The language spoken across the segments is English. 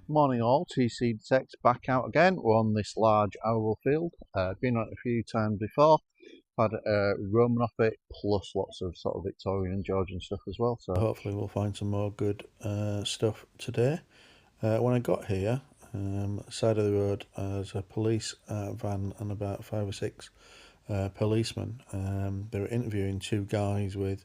Morning all, tcDetects back out again. We're on this large oval field. Been on it a few times before. Had Roman off it, plus lots of sort of Victorian and Georgian stuff as well. So hopefully we'll find some more good stuff today. When I got here, side of the road, there's a police van and about 5 or 6 policemen. They were interviewing two guys with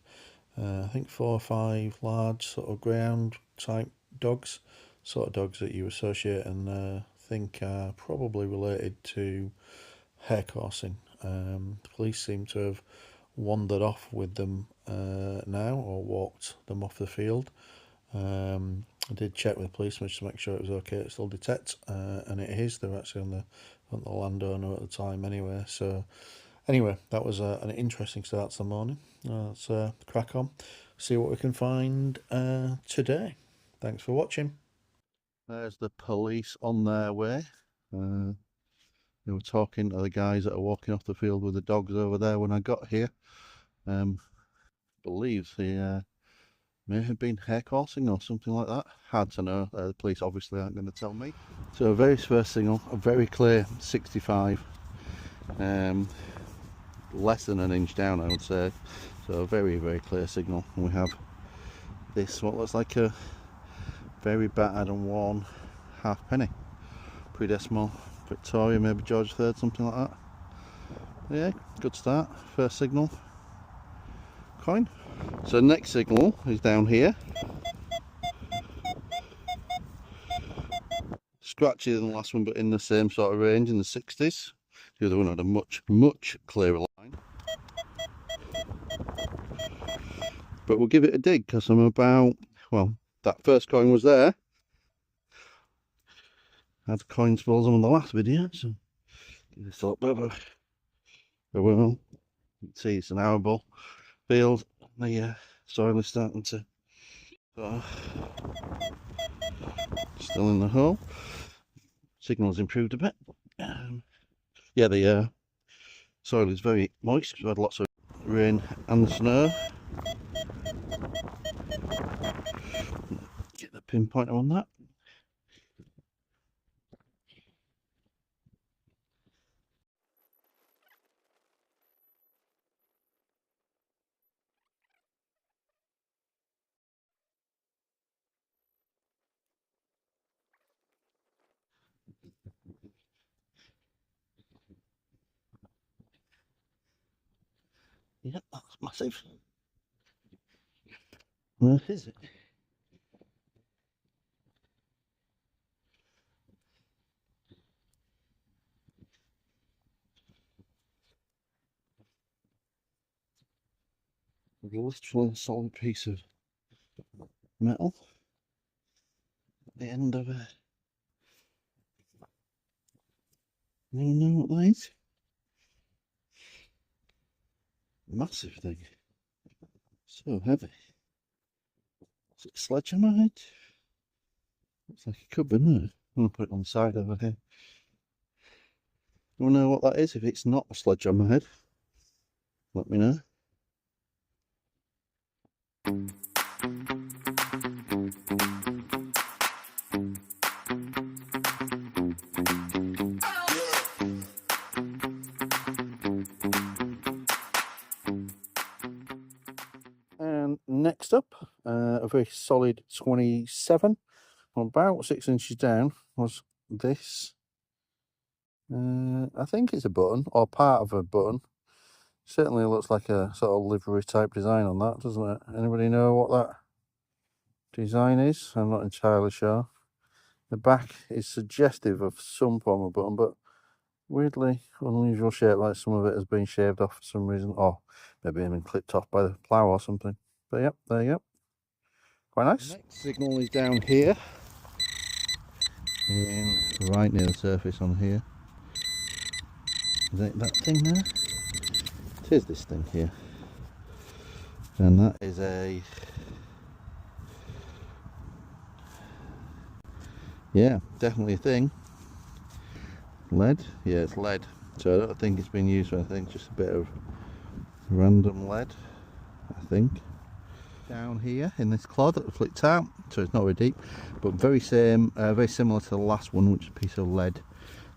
I think 4 or 5 large sort of greyhound type dogs, sort of dogs that you associate and think are probably related to hare coursing. The police seem to have wandered off with them now, or walked them off the field. I did check with the policeman just to make sure it was okay to still detect, and it is. They're actually on the landowner at the time anyway. So anyway, that was an interesting start to the morning. Let's crack on, see what we can find today. Thanks for watching. there's the police on their way. They were talking to the guys that are walking off the field with the dogs over there when I got here. Believe they may have been hare coursing or something like that. Hard to know. The police obviously aren't going to tell me. So very first signal, a very clear 65. Less than an inch down, I would say. So a very, very clear signal. And we have this, what looks like a very battered and worn halfpenny. Pre-decimal, Victoria, maybe George III, something like that. Yeah, good start. First signal. Coin. So next signal is down here. Scratchier than the last one, but in the same sort of range, in the 60s. The other one had a much, much clearer line. But we'll give it a dig, because I'm about, well, that first coin was there. I had coin spills on the last video, so give this a little bit of a whirl. You can see it's an arable field. The soil is starting to still in the hole. Signal's improved a bit. Yeah, the soil is very moist. We've had lots of rain and snow. Get the pinpointer on that. Yeah, that's massive. Where is it? Literally a solid piece of metal at the end of it. You know what that is? Massive thing. So heavy. Is it sledgehammer head? Looks like it could be, doesn't it? I'm going to put it on the side over here. You want to know what that is? If it's not a sledgehammer head, let me know. And next up, a very solid 27, about 6 inches down, was this. I think it's a button, or part of a button. Certainly looks like a sort of livery type design on that, doesn't it? Anybody know what that design is? I'm not entirely sure. The back is suggestive of some form of button, but weirdly unusual shape, like some of it has been shaved off for some reason, or maybe even clipped off by the plough or something. But yep, there you go. Quite nice. The next signal is down here, right near the surface on here. Is it that thing there? It is this thing here. And that is a... yeah, definitely a thing. Lead? Yeah, it's lead. So I don't think it's been used for anything, just a bit of random lead, I think. down here in this clod that flicked out, so it's not very deep, but very similar to the last one, which is a piece of lead.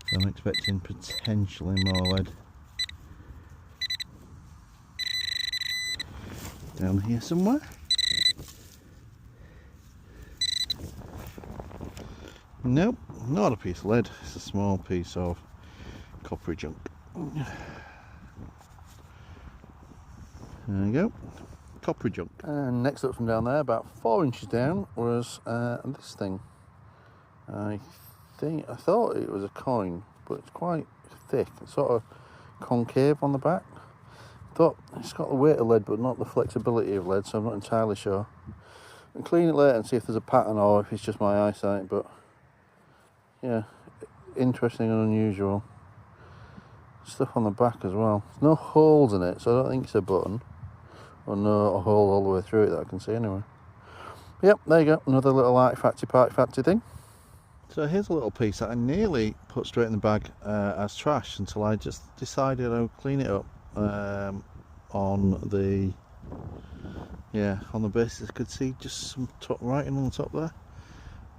So I'm expecting potentially more lead down here somewhere. Nope, not a piece of lead. It's a small piece of coppery junk. There you go, coppery junk. And next up from down there, about 4 inches down, was this thing. I thought it was a coin, but it's quite thick. It's sort of concave on the back. Thought it's got the weight of lead, but not the flexibility of lead, so I'm not entirely sure. I'll clean it later and see if there's a pattern or if it's just my eyesight. But yeah, interesting and unusual. Stuff on the back as well. There's no holes in it, so I don't think it's a button. Or no hole all the way through it that I can see anyway. Yep, there you go, another little artifacty thing. So here's a little piece that I nearly put straight in the bag as trash until I just decided I would clean it up on the basis I could see just some writing on the top there.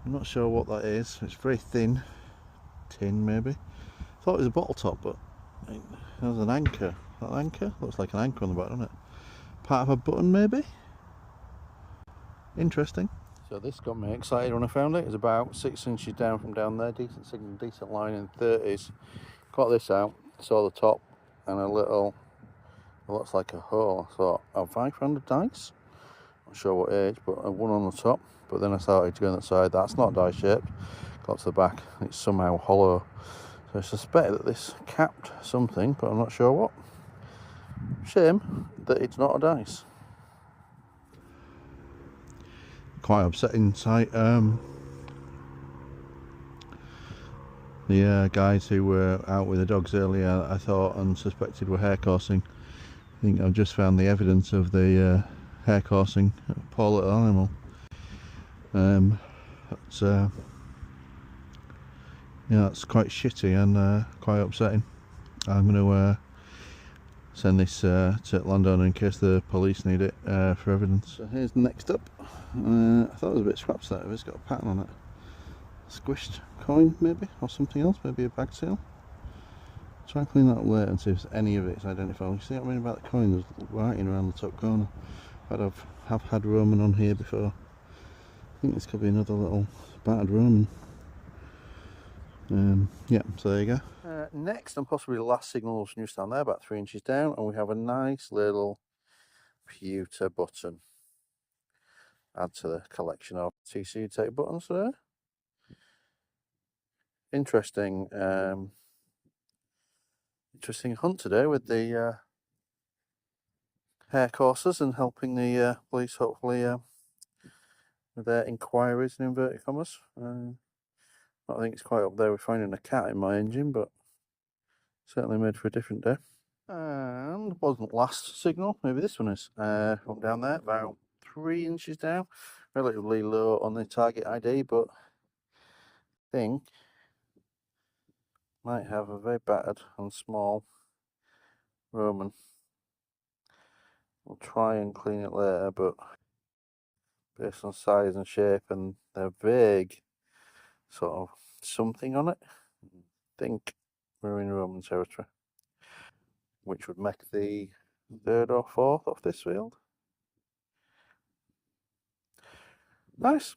I'm not sure what that is. It's very thin, tin maybe. Thought it was a bottle top, but there's an anchor. That anchor looks like an anchor on the back, doesn't it? Part of a button maybe. Interesting. So this got me excited when I found it. It's about 6 inches down from down there. Decent signal, decent line in the 30s. Got this out, saw the top and a little, it looks like a hole. I thought, have I found a dice? Not sure what age, but a one on the top. But then I started to go on the side. That's not die shaped. Got to the back, it's somehow hollow. So I suspect that this capped something, but I'm not sure what. Shame that it's not a dice. Quite upsetting sight. The guys who were out with the dogs earlier, I thought and suspected were hare coursing. I think I've just found the evidence of the hare coursing. Poor little animal. That's quite shitty and quite upsetting. I'm going to send this to the landowner in case the police need it for evidence. So here's the next up. I thought it was a bit scraps there. It's got a pattern on it. Squished coin maybe, or something else, maybe a bag seal. Try and clean that up later and see if any of it's identifiable. You see what I mean about the coin? There's writing around the top corner. But have had Roman on here before. I think this could be another little battered Roman. Yeah, so there you go. Next, and possibly the last signal was new down there, about 3 inches down, and we have a nice little pewter button. Add to the collection of tcDetect buttons there. Interesting, interesting hunt today with the Hare Coursers and helping the police hopefully with their inquiries in inverted commas. I think it's quite up there with finding a cat in my engine, but certainly made for a different day. And wasn't last signal, maybe this one is. From down there, about 3 inches down, relatively low on the target ID, but I think might have a very battered and small Roman. We'll try and clean it later, but based on size and shape and their vague sort of something on it, I think we're in Roman territory, which would make the 3rd or 4th off this field. Nice.